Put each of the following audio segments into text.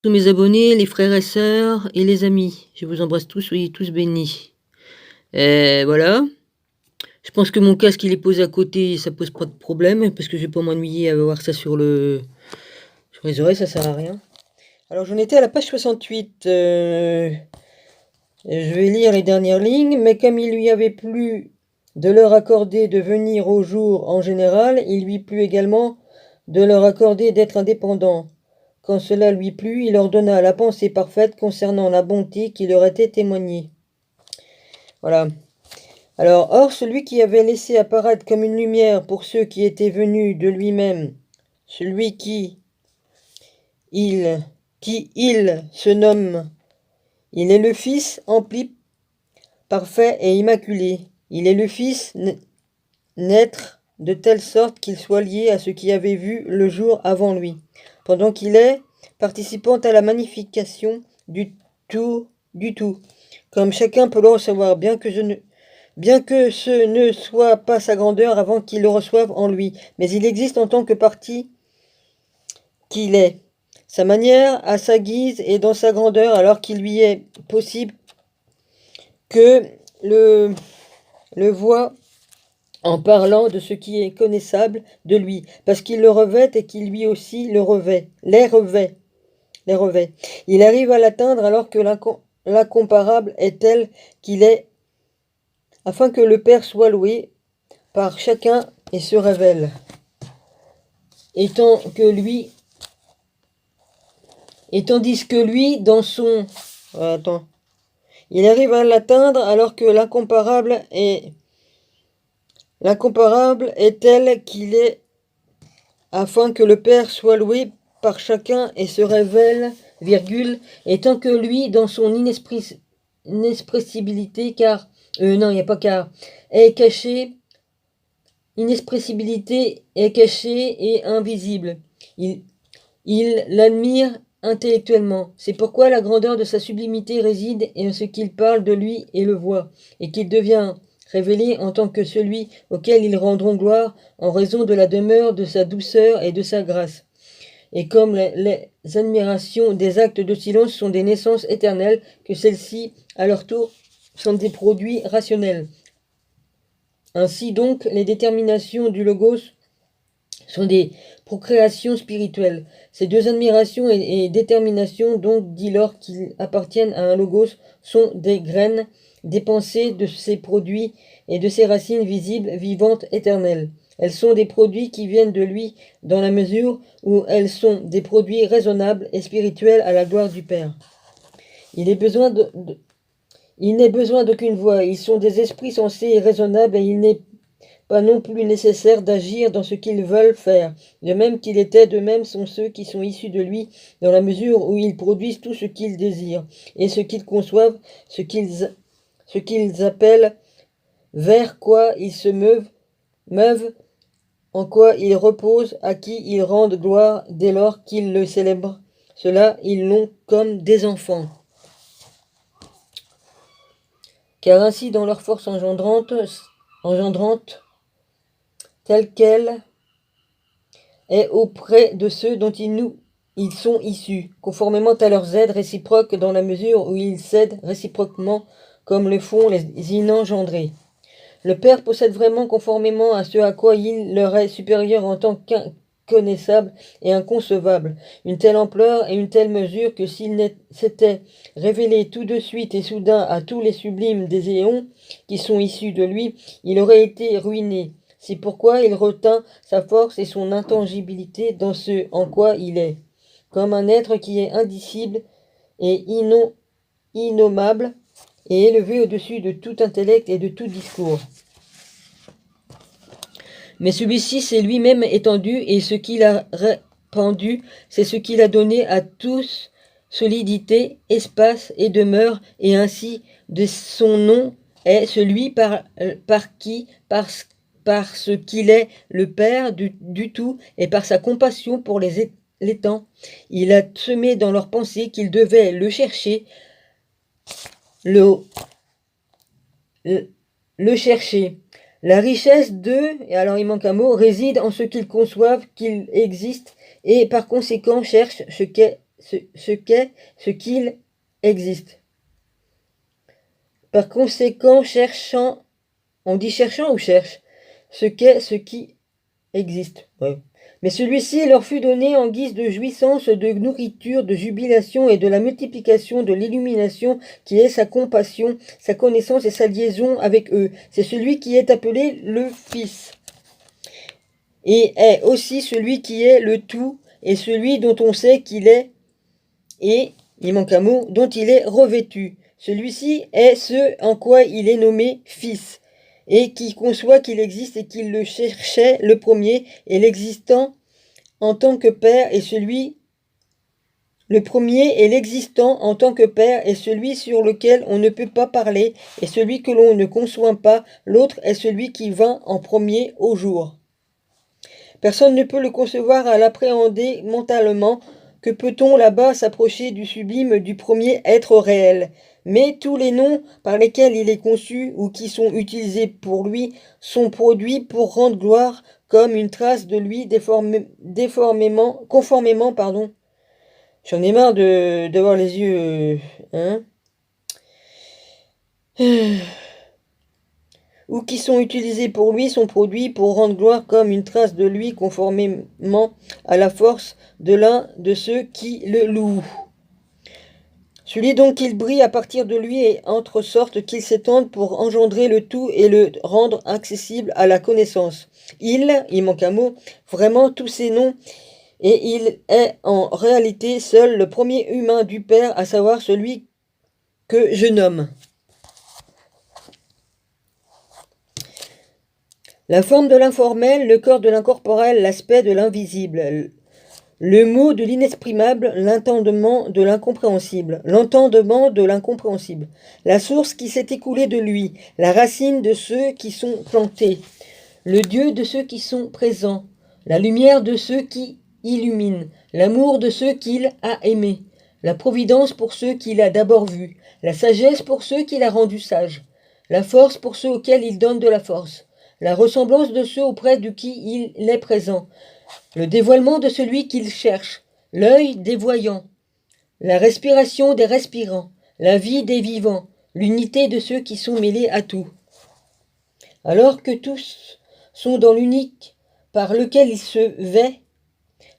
Tous mes abonnés, les frères et sœurs et les amis. Je vous embrasse tous, soyez tous bénis. Voilà. Je pense que mon casque, il est posé à côté, ça pose pas de problème, parce que je vais pas m'ennuyer à voir ça sur les oreilles, ça sert à rien. Alors j'en étais à la page 68. Je vais lire les dernières lignes, mais comme il lui avait plu de leur accorder de venir au jour en général, il lui plut également de leur accorder d'être indépendants. Quand cela lui plut, il leur donna la pensée parfaite concernant la bonté qui leur était témoignée. Voilà. Alors, or, celui qui avait laissé apparaître comme une lumière pour ceux qui étaient venus de lui-même, celui il, qui il se nomme, il est le Fils empli, parfait et immaculé. Il est le Fils naître de telle sorte qu'il soit lié à ce qui avait vu le jour avant lui, pendant qu'il est participant à la magnification du tout, comme chacun peut le recevoir, bien que ce ne soit pas sa grandeur avant qu'il le reçoive en lui, mais il existe en tant que partie qu'il est, sa manière, à sa guise et dans sa grandeur, alors qu'il lui est possible que le voit en parlant de ce qui est connaissable de lui, parce qu'il le revêt et qu'il lui aussi les revêt. Il arrive à l'atteindre alors que l'incomparable est tel qu'il est, afin que le Père soit loué par chacun et se révèle. Et tandis que lui, dans son... Il arrive à l'atteindre alors que l'incomparable est tel qu'il est, afin que le Père soit loué par chacun et se révèle, virgule, et tant que lui, dans son inexpressibilité, car, non, il n'y a pas car, est caché, inexpressibilité est cachée et invisible. Il l'admire intellectuellement. C'est pourquoi la grandeur de sa sublimité réside en ce qu'il parle de lui et le voit, et qu'il devient révélé en tant que celui auquel ils rendront gloire en raison de la demeure de sa douceur et de sa grâce. Et comme les admirations des actes de silence sont des naissances éternelles, que celles-ci, à leur tour, sont des produits rationnels. Ainsi donc, les déterminations du Logos sont des procréations spirituelles. Ces deux admirations et déterminations, donc dit lors qu'ils appartiennent à un Logos, sont des graines, des pensées de ses produits et de ses racines visibles, vivantes, éternelles. Elles sont des produits qui viennent de lui dans la mesure où elles sont des produits raisonnables et spirituels à la gloire du Père. Il n'est besoin d'aucune voix. Ils sont des esprits sensés et raisonnables et il n'est pas non plus nécessaire d'agir dans ce qu'ils veulent faire. De même qu'il était, de même sont ceux qui sont issus de lui, dans la mesure où ils produisent tout ce qu'ils désirent, et ce qu'ils conçoivent, ce qu'ils appellent, vers quoi ils se meuvent, en quoi ils reposent, à qui ils rendent gloire dès lors qu'ils le célèbrent. Cela, ils l'ont comme des enfants. Car ainsi, dans leur force engendrante, telle qu'elle est auprès de ceux dont ils sont issus, conformément à leurs aides réciproques dans la mesure où ils cèdent réciproquement comme le font les inengendrés. Le Père possède vraiment conformément à ce à quoi il leur est supérieur en tant qu'inconnaissable et inconcevable, une telle ampleur et une telle mesure que s'il s'était révélé tout de suite et soudain à tous les sublimes des éons qui sont issus de lui, il aurait été ruiné. C'est pourquoi il retint sa force et son intangibilité dans ce en quoi il est, comme un être qui est indicible et innommable et élevé au-dessus de tout intellect et de tout discours. Mais celui-ci s'est lui-même étendu, et ce qu'il a répandu, c'est ce qu'il a donné à tous, solidité, espace et demeure, et ainsi de son nom est celui parce qu'il est le Père du tout, et par sa compassion pour les temps, il a semé dans leur pensée qu'ils devaient le chercher, le chercher. La richesse et alors il manque un mot, réside en ce qu'ils conçoivent qu'il existe et par conséquent cherchent ce qu'il existe. Par conséquent, cherchant, on dit cherchant ou cherche, ce qu'est ce qui existe. Ouais. Mais celui-ci leur fut donné en guise de jouissance, de nourriture, de jubilation et de la multiplication de l'illumination qui est sa compassion, sa connaissance et sa liaison avec eux. C'est celui qui est appelé le Fils. Et est aussi celui qui est le tout et celui dont on sait qu'il est, et, il manque un mot, dont il est revêtu. Celui-ci est ce en quoi il est nommé Fils, et qui conçoit qu'il existe et qu'il le cherchait le premier, et l'existant en tant que Père est celui, le premier et l'existant en tant que Père est celui sur lequel on ne peut pas parler, et celui que l'on ne conçoit pas, l'autre est celui qui vint en premier au jour. Personne ne peut le concevoir à l'appréhender mentalement. Que peut-on là-bas s'approcher du sublime du premier être réel? Mais tous les noms par lesquels il est conçu ou qui sont utilisés pour lui sont produits pour rendre gloire comme une trace de lui conformément. J'en ai marre d'avoir les yeux... ou qui sont utilisés pour lui sont produits pour rendre gloire comme une trace de lui conformément à la force de l'un de ceux qui le louent. Celui donc qu'il brille à partir de lui et entre sorte qu'il s'étende pour engendrer le tout et le rendre accessible à la connaissance. Il manque un mot, vraiment tous ces noms, et il est en réalité seul le premier humain du Père, à savoir celui que je nomme. La forme de l'informel, le corps de l'incorporel, l'aspect de l'invisible, le mot de l'inexprimable, l'entendement de l'incompréhensible, la source qui s'est écoulée de lui, la racine de ceux qui sont plantés, le Dieu de ceux qui sont présents, la lumière de ceux qui illuminent, l'amour de ceux qu'il a aimés, la providence pour ceux qu'il a d'abord vus, la sagesse pour ceux qu'il a rendus sages, la force pour ceux auxquels il donne de la force, la ressemblance de ceux auprès de qui il est présent, le dévoilement de celui qu'il cherche, l'œil des voyants, la respiration des respirants, la vie des vivants, l'unité de ceux qui sont mêlés à tout. Alors que tous sont dans l'unique par lequel il se vêt,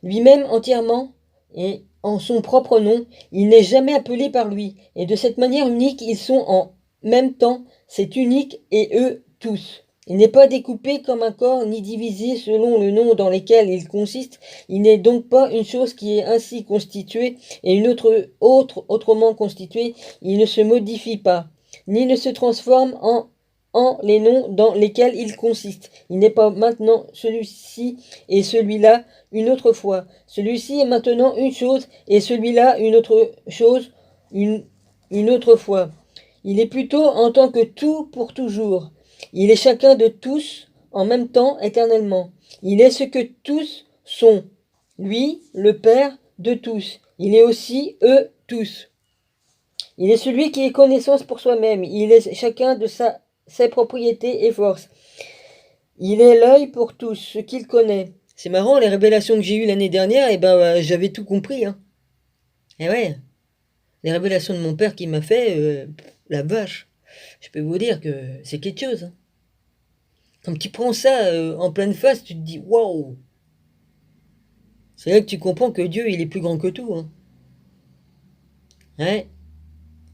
lui-même entièrement et en son propre nom, il n'est jamais appelé par lui, et de cette manière unique, ils sont en même temps, c'est unique et eux tous. Il n'est pas découpé comme un corps, ni divisé selon le nom dans lequel il consiste. Il n'est donc pas une chose qui est ainsi constituée et une autrement constituée. Il ne se modifie pas, ni ne se transforme en les noms dans lesquels il consiste. Il n'est pas maintenant celui-ci et celui-là une autre fois. Celui-ci est maintenant une chose et celui-là une autre chose une autre fois. Il est plutôt en tant que tout pour toujours. Il est chacun de tous en même temps éternellement. Il est ce que tous sont. Lui, le Père de tous. Il est aussi eux tous. Il est celui qui est connaissance pour soi-même. Il est chacun de ses propriétés et forces. Il est l'œil pour tous, ce qu'il connaît. C'est marrant, les révélations que j'ai eues l'année dernière, j'avais tout compris. Hein. Et ouais, les révélations de mon père qui m'a fait, la vache, je peux vous dire que c'est quelque chose. Hein. Quand tu prends ça en pleine face, tu te dis waouh. C'est là que tu comprends que Dieu, il est plus grand que tout. Hein. Ouais.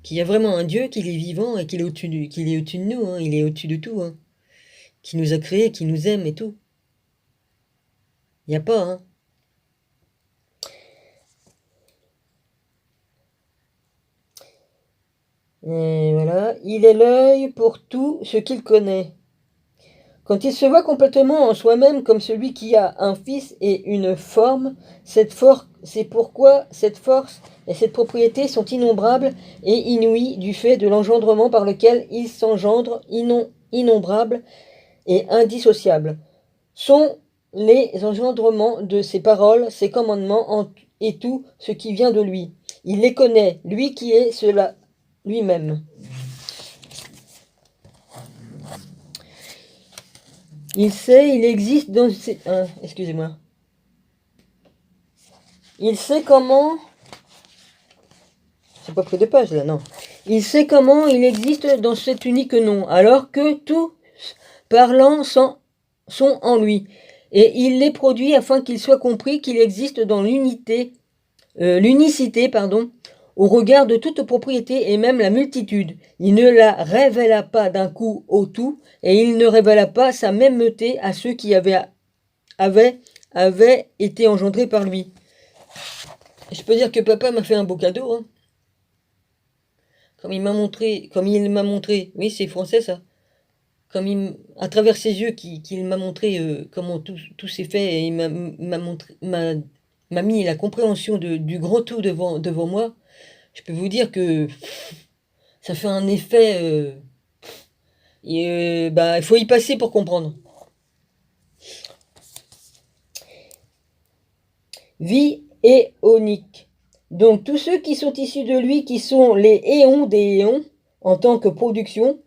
Qu'il y a vraiment un Dieu, qu'il est vivant et qu'il est au-dessus de nous. Hein. Il est au-dessus de tout. Hein. Qui nous a créés, qui nous aime et tout. Il n'y a pas, hein. Et voilà. Il est l'œil pour tout ce qu'il connaît. Quand il se voit complètement en soi-même comme celui qui a un fils et une forme, c'est pourquoi cette force et cette propriété sont innombrables et inouïes du fait de l'engendrement par lequel il s'engendre, innombrables et indissociables. Sont les engendrements de ses paroles, ses commandements et tout ce qui vient de lui. Il les connaît, lui qui est cela lui-même. Il sait, il existe dans excusez-moi. Il sait comment C'est pas pris de page là, non. Il sait comment il existe dans cet unique nom, alors que tous parlants sont en lui. Et il les produit afin qu'il soit compris qu'il existe dans l'unicité, au regard de toute propriété et même la multitude. Il ne la révéla pas d'un coup au tout, et il ne révéla pas sa mêmeté à ceux qui avaient été engendrés par lui. Je peux dire que papa m'a fait un beau cadeau, hein. Comme il m'a montré, oui, c'est français ça. À travers ses yeux, qu'il m'a montré comment tout s'est fait, et il m'a mis la compréhension du grand tout devant moi. Je peux vous dire que ça fait un effet. Il faut y passer pour comprendre. Vie éonique. Donc tous ceux qui sont issus de lui, qui sont les éons des éons, en tant que production,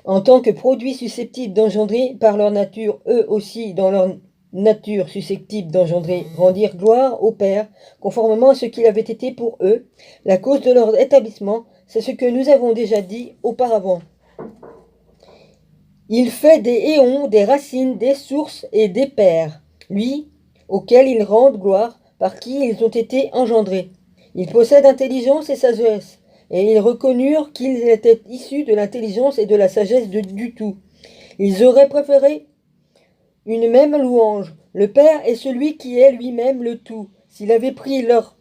en tant que produits susceptibles d'engendrer par leur nature, eux aussi dans leur nature susceptible d'engendrer, rendirent gloire au Père, conformément à ce qu'il avait été pour eux. La cause de leur établissement, c'est ce que nous avons déjà dit auparavant. Il fait des éons, des racines, des sources et des pères, lui, auxquels ils rendent gloire, par qui ils ont été engendrés. Il possède intelligence et sagesse, et ils reconnurent qu'ils étaient issus de l'intelligence et de la sagesse du tout. Ils auraient préféré une même louange. Le Père est celui qui est lui-même le tout. S'il avait pris leur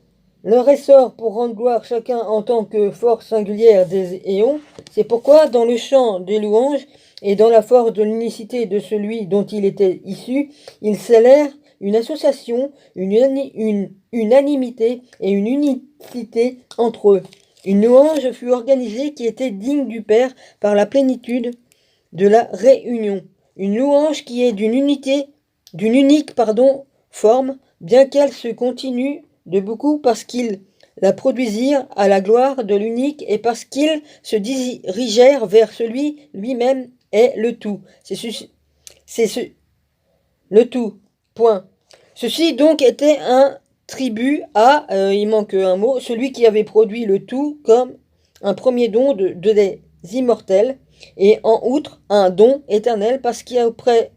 essor pour rendre gloire chacun en tant que force singulière des éons, c'est pourquoi dans le chant des louanges et dans la force de l'unicité de celui dont il était issu, il scellèrent une association, une unanimité et une unicité entre eux. Une louange fut organisée qui était digne du Père par la plénitude de la réunion. Une louange qui est d'une unique forme, bien qu'elle se continue de beaucoup parce qu'ils la produisirent à la gloire de l'unique et parce qu'ils se dirigèrent vers celui lui-même est le tout. Le tout. Point. Ceci donc était un tribut à, il manque un mot, celui qui avait produit le tout comme un premier don des immortels, et en outre un don éternel parce qu'après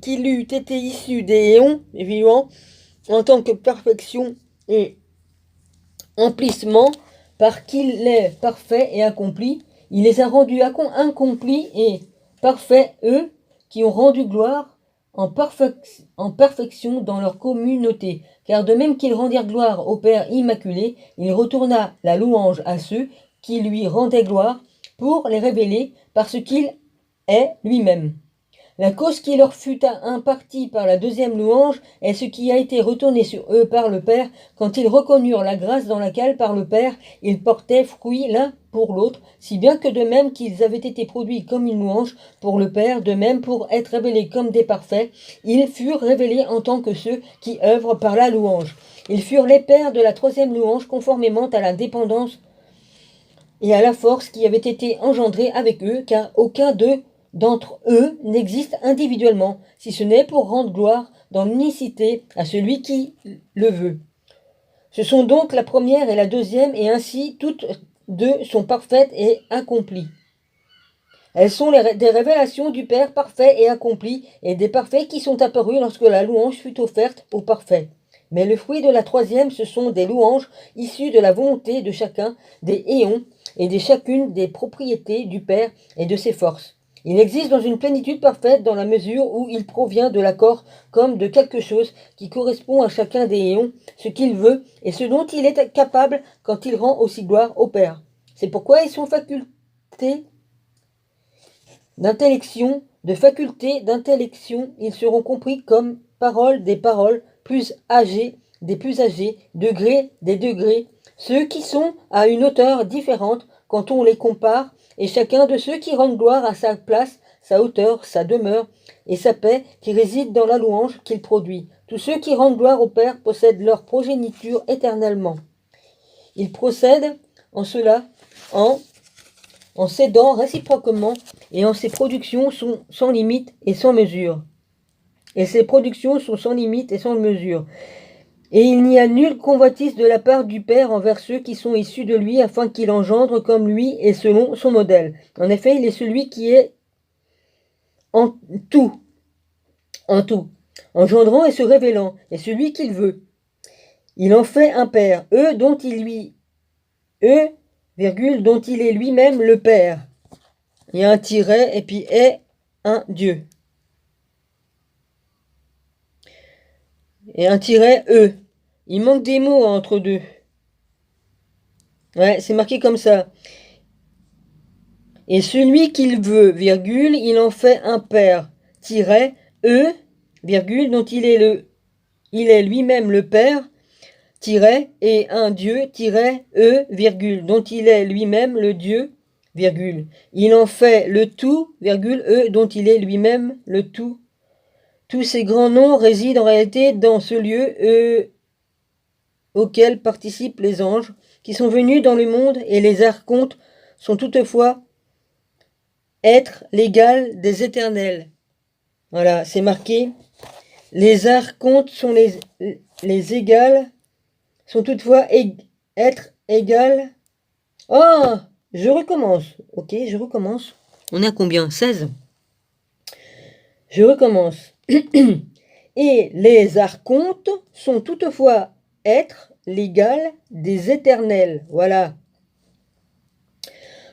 qu'il eût été issu des éons vivants en tant que perfection et emplissement, par qu'il est parfait et accompli, il les a rendus incomplis et parfaits, eux qui ont rendu gloire en perfection dans leur communauté. Car de même qu'ils rendirent gloire au Père Immaculé, il retourna la louange à ceux qui lui rendaient gloire pour les révéler par ce qu'il est lui-même. La cause qui leur fut impartie par la deuxième louange est ce qui a été retourné sur eux par le Père quand ils reconnurent la grâce dans laquelle par le Père ils portaient fruit l'un pour l'autre, si bien que de même qu'ils avaient été produits comme une louange pour le Père, de même pour être révélés comme des parfaits, ils furent révélés en tant que ceux qui œuvrent par la louange. Ils furent les pères de la troisième louange conformément à la dépendance et à la force qui avait été engendrée avec eux, car aucun d'entre eux n'existe individuellement, si ce n'est pour rendre gloire dans l'unicité à celui qui le veut. Ce sont donc la première et la deuxième, et ainsi toutes deux sont parfaites et accomplies. Elles sont des révélations du Père parfait et accompli, et des parfaits qui sont apparus lorsque la louange fut offerte aux parfaits. Mais le fruit de la troisième, ce sont des louanges issues de la volonté de chacun des éons et de chacune des propriétés du Père et de ses forces. Il existe dans une plénitude parfaite dans la mesure où il provient de l'accord comme de quelque chose qui correspond à chacun des éons, ce qu'il veut et ce dont il est capable quand il rend aussi gloire au Père. C'est pourquoi ils sont facultés d'intellection, ils seront compris comme paroles des paroles, plus âgés des plus âgés, degrés des degrés, ceux qui sont à une hauteur différente quand on les compare, et chacun de ceux qui rendent gloire à sa place, sa hauteur, sa demeure et sa paix qui réside dans la louange qu'il produit. Tous ceux qui rendent gloire au Père possèdent leur progéniture éternellement. Ils procèdent en cela en s'aidant réciproquement, et en ses productions sont sans limite et sans mesure. Et ses productions sont sans limite et sans mesure. Et il n'y a nulle convoitise de la part du Père envers ceux qui sont issus de lui, afin qu'il engendre comme lui et selon son modèle. En effet, il est celui qui est en tout, engendrant et se révélant, et celui qu'il veut. Il en fait un Père, dont il est lui-même le Père. Il y a un tiret, et puis est un Dieu. Et un tiret, Il manque des mots entre deux. Ouais, c'est marqué comme ça. Et celui qu'il veut, virgule, il en fait un Père, tiret, virgule, dont il est lui-même le Père, tiret, et un Dieu, tiret, virgule, dont il est lui-même le Dieu, virgule. Il en fait le tout, virgule, dont il est lui-même le tout. Tous ces grands noms résident en réalité dans ce lieu, auquel participent les anges, qui sont venus dans le monde, et les archontes sont toutefois être l'égal des éternels. Voilà, c'est marqué. Les archontes sont les égales, sont toutefois être égal. Oh, je recommence. Ok, je recommence. On est à combien? 16. Je recommence. Et les archontes sont toutefois être l'égal des éternels. Voilà.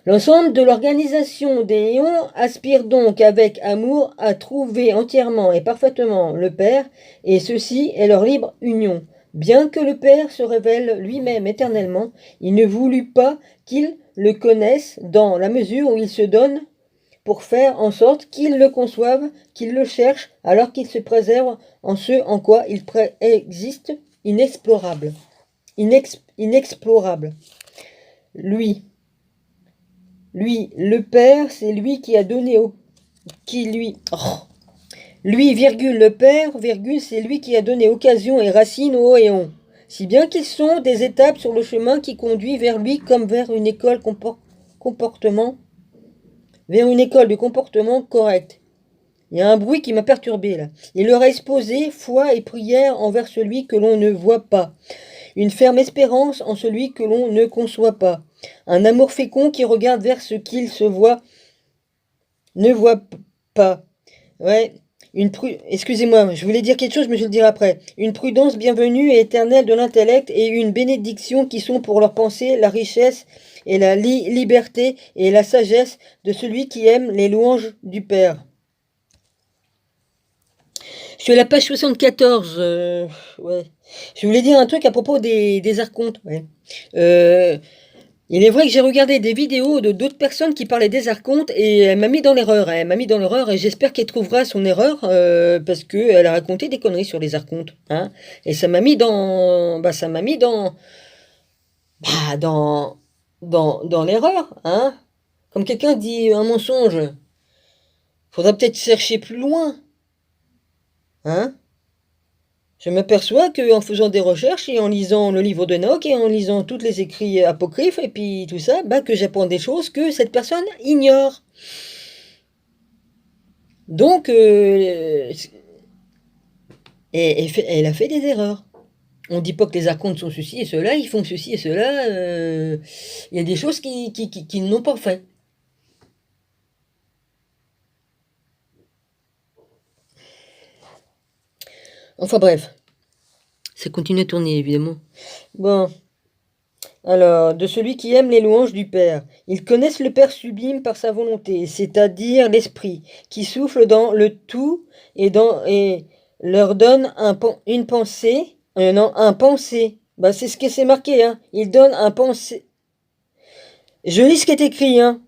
L'ensemble de l'organisation des éons aspire donc avec amour à trouver entièrement et parfaitement le Père, et ceci est leur libre union. Bien que le Père se révèle lui-même éternellement, il ne voulut pas qu'ils le connaissent dans la mesure où il se donne pour faire en sorte qu'ils le conçoivent, qu'ils le cherchent, alors qu'il se préserve en ce en quoi il existe inexplorable. Inexplorable. Lui, le Père, c'est lui qui a donné Lui, virgule, le Père, virgule, c'est lui qui a donné occasion et racine aux éons. Si bien qu'ils sont des étapes sur le chemin qui conduit vers lui comme vers une école de comportement correct. Il y a un bruit qui m'a perturbé là. Il leur a exposé foi et prière envers celui que l'on ne voit pas. Une ferme espérance en celui que l'on ne conçoit pas. Un amour fécond qui regarde vers ce qu'il ne voit pas. Ouais. Excusez-moi, je voulais dire quelque chose, mais je le dirai après. Une prudence bienvenue et éternelle de l'intellect et une bénédiction qui sont pour leur pensée la richesse et la liberté et la sagesse de celui qui aime les louanges du Père. Je suis à la page 74. Ouais. Je voulais dire un truc à propos des archontes. Ouais. Il est vrai que j'ai regardé des vidéos de d'autres personnes qui parlaient des archontes et elle m'a mis dans l'erreur. Elle m'a mis dans l'erreur et j'espère qu'elle trouvera son erreur parce qu'elle a raconté des conneries sur les archontes. Hein. Et ça m'a mis dans... dans l'erreur. Hein. Comme quelqu'un dit un mensonge. Faudra peut-être chercher plus loin. Hein. Je m'aperçois qu'en faisant des recherches et en lisant le livre d'Enoch et en lisant tous les écrits apocryphes et puis tout ça, que j'apprends des choses que cette personne ignore. Donc, elle a fait des erreurs. On ne dit pas que les archontes sont ceci et cela, ils font ceci et cela. Il y a des choses qu'ils n'ont pas fait. Enfin bref, ça continue à tourner évidemment. Bon, alors, de celui qui aime les louanges du Père. Ils connaissent le Père sublime par sa volonté, c'est-à-dire l'Esprit, qui souffle dans le tout et leur donne une pensée. Un pensée. C'est ce que c'est marqué, hein. Il donne un pensée. Je lis ce qui est écrit, hein.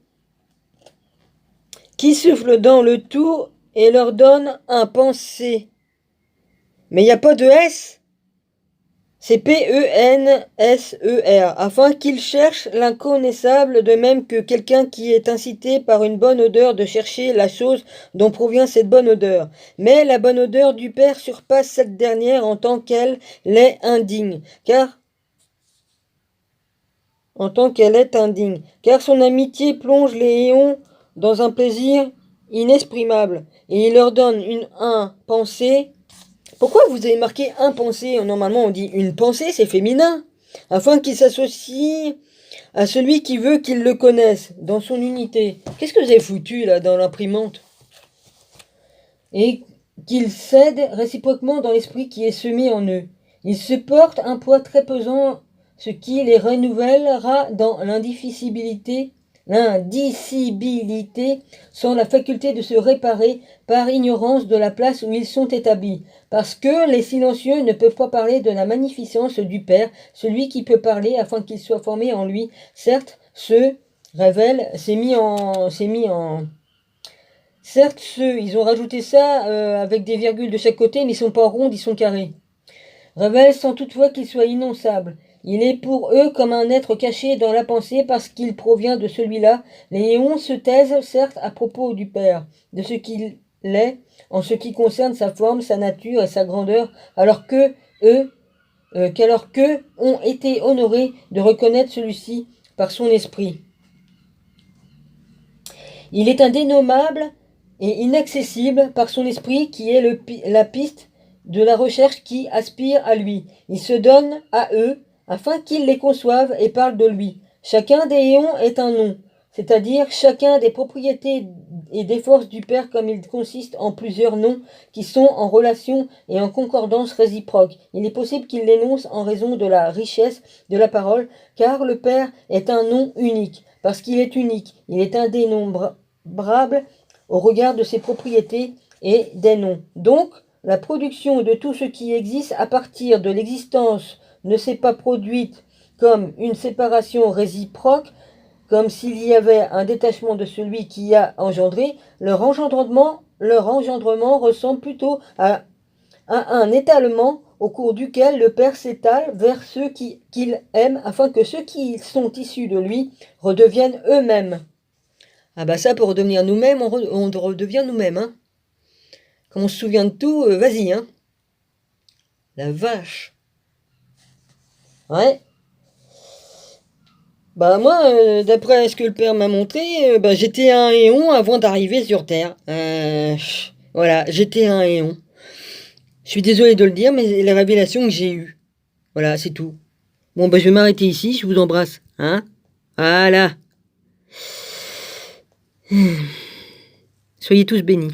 Qui souffle dans le tout et leur donne un pensée. Mais il n'y a pas de S. C'est P-E-N-S-E-R, afin qu'ils cherchent l'inconnaissable, de même que quelqu'un qui est incité par une bonne odeur de chercher la chose dont provient cette bonne odeur. Mais la bonne odeur du Père surpasse cette dernière en tant qu'elle est indigne, car son amitié plonge les éons dans un plaisir inexprimable, et il leur donne un pensée Pourquoi vous avez marqué un pensée? Normalement, on dit une pensée, c'est féminin. Afin qu'il s'associe à celui qui veut qu'il le connaisse, dans son unité. Qu'est-ce que vous avez foutu, là, dans l'imprimante? Et qu'ils cèdent réciproquement dans l'esprit qui est semé en eux. Ils se portent un poids très pesant, ce qui les renouvellera dans l'indicibilité, sans la faculté de se réparer par ignorance de la place où ils sont établis. Parce que les silencieux ne peuvent pas parler de la magnificence du Père, celui qui peut parler afin qu'il soit formé en lui, certes, se révèle, Certes, ils ont rajouté ça avec des virgules de chaque côté, mais ils sont pas ronds, ils sont carrés. Révèle sans toutefois qu'il soit inonçable. Il est pour eux comme un être caché dans la pensée parce qu'il provient de celui-là. Les éons se taisent, certes, à propos du Père, de ce qu'il est, en ce qui concerne sa forme, sa nature et sa grandeur, alors que qu'alors qu'eux ont été honorés de reconnaître celui-ci par son esprit. Il est un dénommable et inaccessible par son esprit qui est la piste de la recherche qui aspire à lui. Il se donne à eux afin qu'ils les conçoivent et parlent de lui. Chacun des éons est un nom, c'est-à-dire chacun des propriétés et des forces du Père comme il consiste en plusieurs noms qui sont en relation et en concordance réciproque. Il est possible qu'il l'énonce en raison de la richesse de la parole, car le Père est un nom unique, parce qu'il est unique, il est indénombrable au regard de ses propriétés et des noms. Donc, la production de tout ce qui existe à partir de l'existence ne s'est pas produite comme une séparation réciproque, comme s'il y avait un détachement de celui qui a engendré. Leur engendrement ressemble plutôt à un étalement au cours duquel le Père s'étale vers ceux qu'il aime, afin que ceux qui sont issus de lui redeviennent eux-mêmes. Ah bah ça, pour redevenir nous-mêmes, on redevient nous-mêmes, hein. Comme on se souvient de tout, vas-y, hein. La vache. Ouais. Bah moi, d'après ce que le père m'a montré, j'étais un éon avant d'arriver sur Terre. Voilà, j'étais un éon. Je suis désolé de le dire, mais les révélations que j'ai eues. Voilà, c'est tout. Bon, je vais m'arrêter ici, je vous embrasse, hein. Voilà. Soyez tous bénis.